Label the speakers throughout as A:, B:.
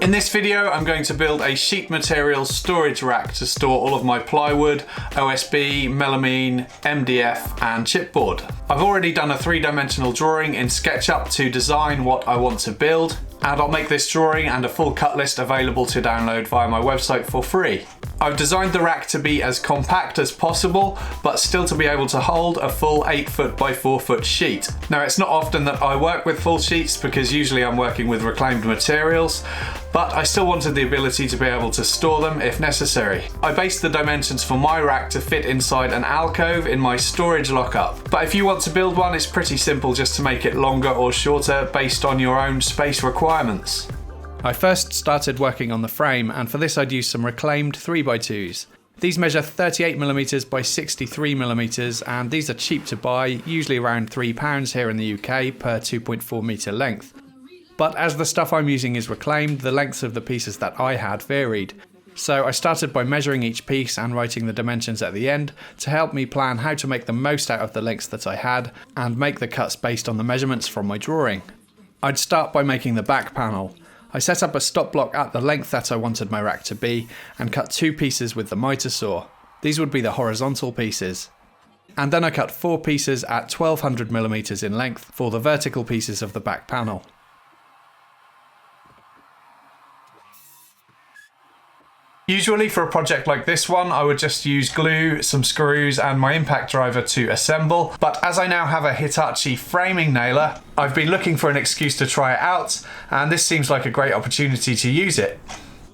A: In this video, I'm going to build a sheet material storage rack to store all of my plywood, OSB, melamine, MDF, and chipboard. I've already done a 3-dimensional drawing in SketchUp to design what I want to build, and I'll make this drawing and a full cut list available to download via my website for free. I've designed the rack to be as compact as possible, but still to be able to hold a full 8-foot by 4-foot sheet. Now, it's not often that I work with full sheets because usually I'm working with reclaimed materials, but I still wanted the ability to be able to store them if necessary. I based the dimensions for my rack to fit inside an alcove in my storage lockup. But if you want to build one, it's pretty simple just to make it longer or shorter based on your own space requirements. I first started working on the frame, and for this I'd use some reclaimed 3x2s. These measure 38mm by 63mm, and these are cheap to buy, usually around £3 here in the UK per 2.4 metre length. But as the stuff I'm using is reclaimed, the lengths of the pieces that I had varied. So I started by measuring each piece and writing the dimensions at the end to help me plan how to make the most out of the lengths that I had and make the cuts based on the measurements from my drawing. I'd start by making the back panel. I set up a stop block at the length that I wanted my rack to be and cut 2 pieces with the miter saw. These would be the horizontal pieces. And then I cut 4 pieces at 1200mm in length for the vertical pieces of the back panel. Usually for a project like this one, I would just use glue, some screws and my impact driver to assemble. But as I now have a Hitachi framing nailer, I've been looking for an excuse to try it out, and this seems like a great opportunity to use it.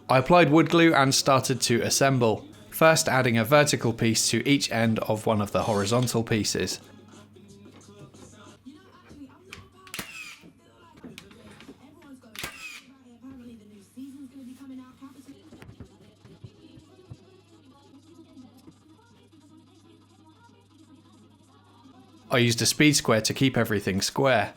A: I applied wood glue and started to assemble, first adding a vertical piece to each end of one of the horizontal pieces. I used a speed square to keep everything square.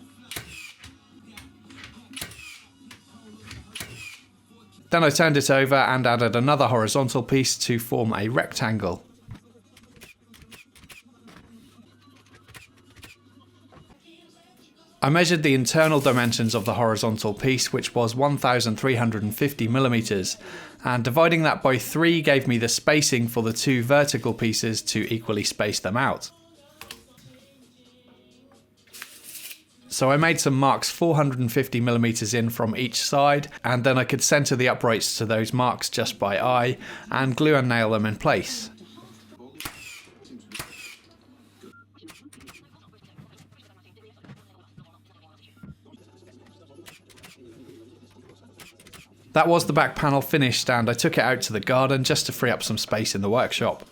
A: Then I turned it over and added another horizontal piece to form a rectangle. I measured the internal dimensions of the horizontal piece, which was 1350mm, and dividing that by 3 gave me the spacing for the 2 vertical pieces to equally space them out. So I made some marks 450mm in from each side, and then I could centre the uprights to those marks just by eye and glue and nail them in place. That was the back panel finished, and I took it out to the garden just to free up some space in the workshop.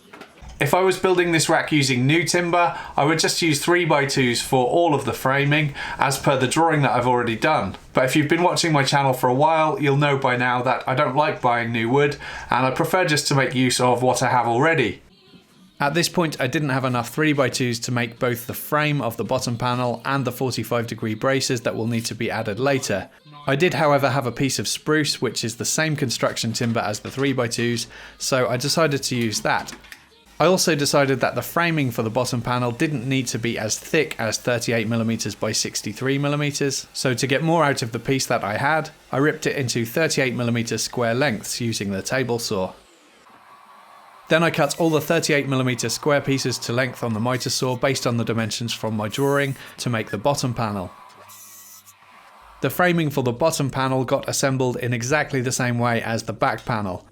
A: If I was building this rack using new timber, I would just use 3x2s for all of the framing, as per the drawing that I've already done. But if you've been watching my channel for a while, you'll know by now that I don't like buying new wood, and I prefer just to make use of what I have already. At this point, I didn't have enough 3x2s to make both the frame of the bottom panel and the 45-degree braces that will need to be added later. I did, however, have a piece of spruce, which is the same construction timber as the 3x2s, so I decided to use that. I also decided that the framing for the bottom panel didn't need to be as thick as 38mm by 63mm, so to get more out of the piece that I had, I ripped it into 38mm square lengths using the table saw. Then I cut all the 38mm square pieces to length on the miter saw based on the dimensions from my drawing to make the bottom panel. The framing for the bottom panel got assembled in exactly the same way as the back panel.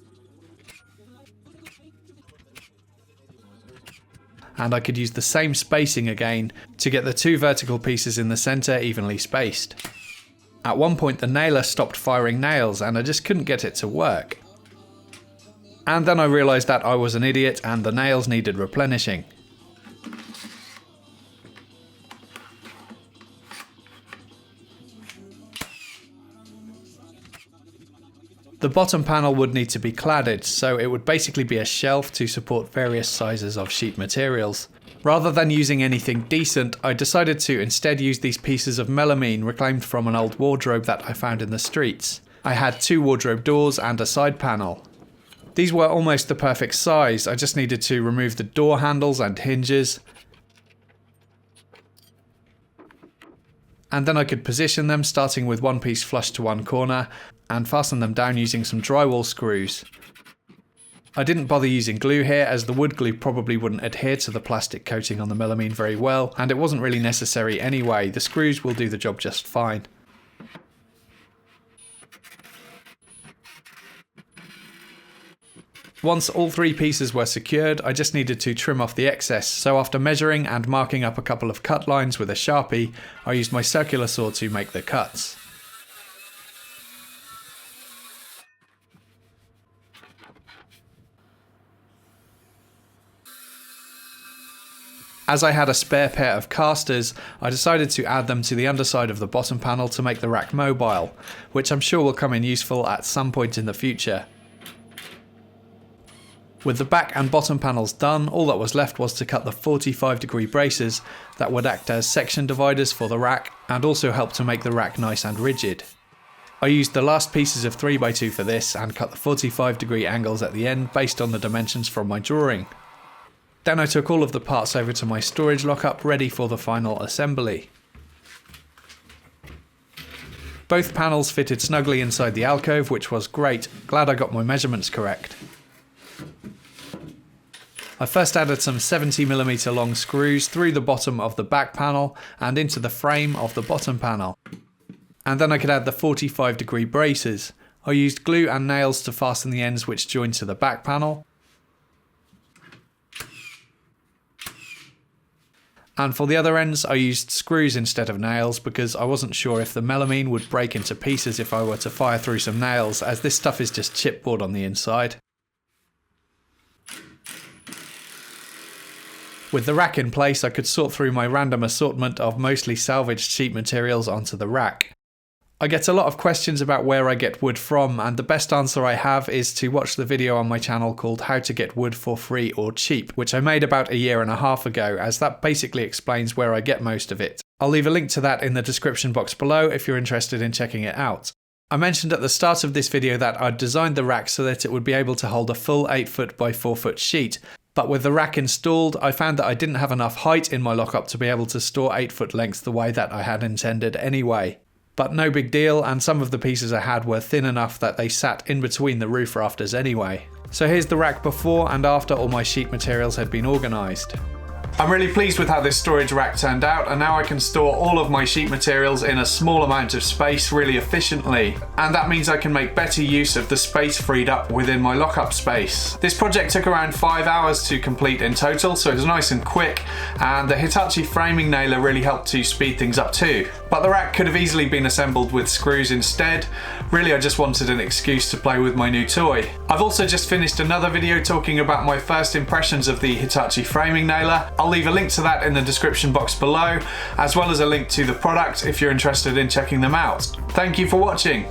A: And I could use the same spacing again to get the 2 vertical pieces in the centre evenly spaced. At one point the nailer stopped firing nails and I just couldn't get it to work. And then I realised that I was an idiot and the nails needed replenishing. The bottom panel would need to be cladded, so it would basically be a shelf to support various sizes of sheet materials. Rather than using anything decent, I decided to instead use these pieces of melamine reclaimed from an old wardrobe that I found in the streets. I had 2 wardrobe doors and a side panel. These were almost the perfect size, I just needed to remove the door handles and hinges. And then I could position them, starting with one piece flush to one corner, and fasten them down using some drywall screws. I didn't bother using glue here as the wood glue probably wouldn't adhere to the plastic coating on the melamine very well, and it wasn't really necessary anyway. The screws will do the job just fine. Once all three pieces were secured, I just needed to trim off the excess, so after measuring and marking up a couple of cut lines with a sharpie, I used my circular saw to make the cuts. As I had a spare pair of casters, I decided to add them to the underside of the bottom panel to make the rack mobile, which I'm sure will come in useful at some point in the future. With the back and bottom panels done, all that was left was to cut the 45-degree braces that would act as section dividers for the rack and also help to make the rack nice and rigid. I used the last pieces of 3x2 for this and cut the 45-degree angles at the end based on the dimensions from my drawing. Then I took all of the parts over to my storage lockup ready for the final assembly. Both panels fitted snugly inside the alcove, which was great. Glad I got my measurements correct. I first added some 70mm long screws through the bottom of the back panel and into the frame of the bottom panel. And then I could add the 45-degree braces. I used glue and nails to fasten the ends which join to the back panel. And for the other ends I used screws instead of nails because I wasn't sure if the melamine would break into pieces if I were to fire through some nails, as this stuff is just chipboard on the inside. With the rack in place, I could sort through my random assortment of mostly salvaged sheet materials onto the rack. I get a lot of questions about where I get wood from, and the best answer I have is to watch the video on my channel called How to Get Wood for Free or Cheap, which I made about 1.5 years ago, as that basically explains where I get most of it. I'll leave a link to that in the description box below if you're interested in checking it out. I mentioned at the start of this video that I'd designed the rack so that it would be able to hold a full 8-foot by 4-foot sheet. But with the rack installed, I found that I didn't have enough height in my lockup to be able to store 8-foot lengths the way that I had intended anyway. But no big deal, and some of the pieces I had were thin enough that they sat in between the roof rafters anyway. So here's the rack before and after all my sheet materials had been organised. I'm really pleased with how this storage rack turned out, and now I can store all of my sheet materials in a small amount of space really efficiently, and that means I can make better use of the space freed up within my lockup space. This project took around 5 hours to complete in total, so it was nice and quick, and the Hitachi framing nailer really helped to speed things up too. But the rack could have easily been assembled with screws instead. Really, I just wanted an excuse to play with my new toy. I've also just finished another video talking about my first impressions of the Hitachi framing nailer. I'll leave a link to that in the description box below, as well as a link to the product if you're interested in checking them out. Thank you for watching.